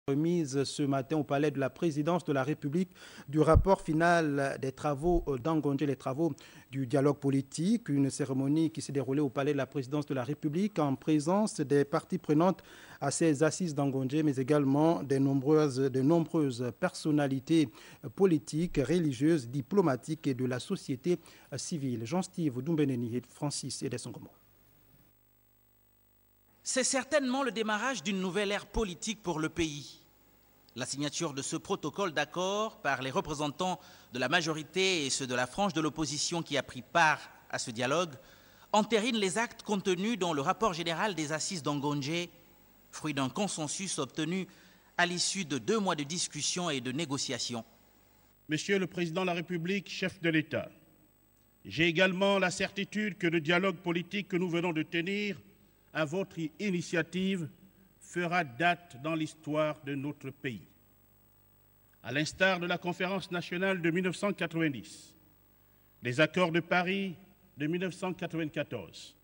Remise ce matin au palais de la présidence de la République du rapport final des travaux d'Angondje, les travaux du dialogue politique, une cérémonie qui s'est déroulée au palais de la présidence de la République en présence des parties prenantes à ces assises d'Angondje, mais également de nombreuses personnalités politiques, religieuses, diplomatiques et de la société civile. Jean-Steve Doumbeneni et Francis Edessongomo. C'est certainement le démarrage d'une nouvelle ère politique pour le pays. La signature de ce protocole d'accord par les représentants de la majorité et ceux de la frange de l'opposition qui a pris part à ce dialogue entérine les actes contenus dans le rapport général des assises d'Angondje, fruit d'un consensus obtenu à l'issue de 2 mois de discussions et de négociations. Monsieur le Président de la République, chef de l'État, j'ai également la certitude que le dialogue politique que nous venons de tenir à votre initiative fera date dans l'histoire de notre pays. À l'instar de la Conférence nationale de 1990, les accords de Paris de 1994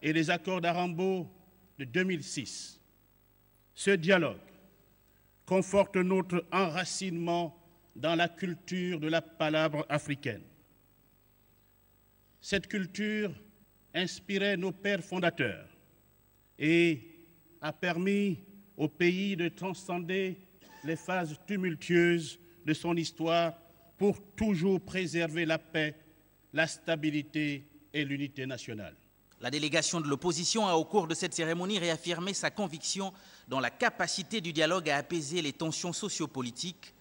et les accords d'Arambo de 2006, ce dialogue conforte notre enracinement dans la culture de la palabre africaine. Cette culture inspirait nos pères fondateurs et a permis au pays de transcender les phases tumultueuses de son histoire pour toujours préserver la paix, la stabilité et l'unité nationale. La délégation de l'opposition a, au cours de cette cérémonie, réaffirmé sa conviction dans la capacité du dialogue à apaiser les tensions sociopolitiques.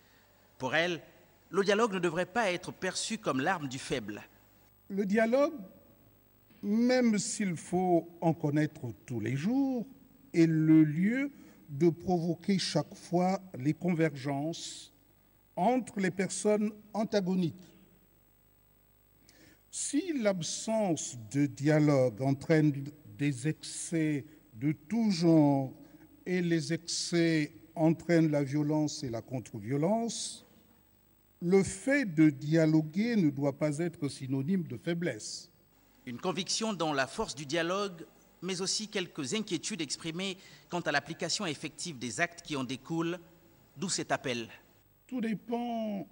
Pour elle, le dialogue ne devrait pas être perçu comme l'arme du faible. Le dialogue, même s'il faut en connaître tous les jours, est le lieu de provoquer chaque fois les convergences entre les personnes antagoniques. Si l'absence de dialogue entraîne des excès de tout genre et les excès entraînent la violence et la contre-violence, le fait de dialoguer ne doit pas être synonyme de faiblesse. Une conviction dans la force du dialogue, mais aussi quelques inquiétudes exprimées quant à l'application effective des actes qui en découlent, d'où cet appel. Tout dépend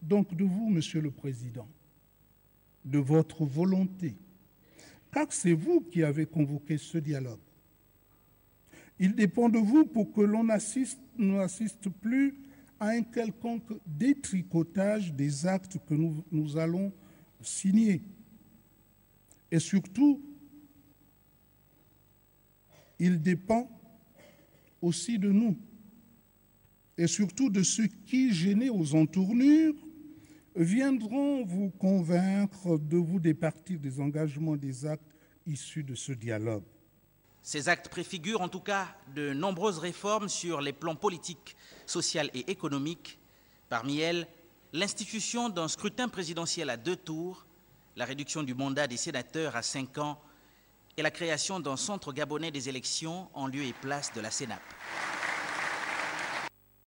donc de vous, Monsieur le Président, de votre volonté, car c'est vous qui avez convoqué ce dialogue. Il dépend de vous pour que l'on n'assiste plus à un quelconque détricotage des actes que nous allons signer. Et surtout, il dépend aussi de nous, et surtout de ceux qui, gênés aux entournures, viendront vous convaincre de vous départir des engagements des actes issus de ce dialogue. Ces actes préfigurent en tout cas de nombreuses réformes sur les plans politiques, social et économiques. Parmi elles, l'institution d'un scrutin présidentiel à 2 tours, la réduction du mandat des sénateurs à 5 ans et la création d'un centre gabonais des élections en lieu et place de la CENAP.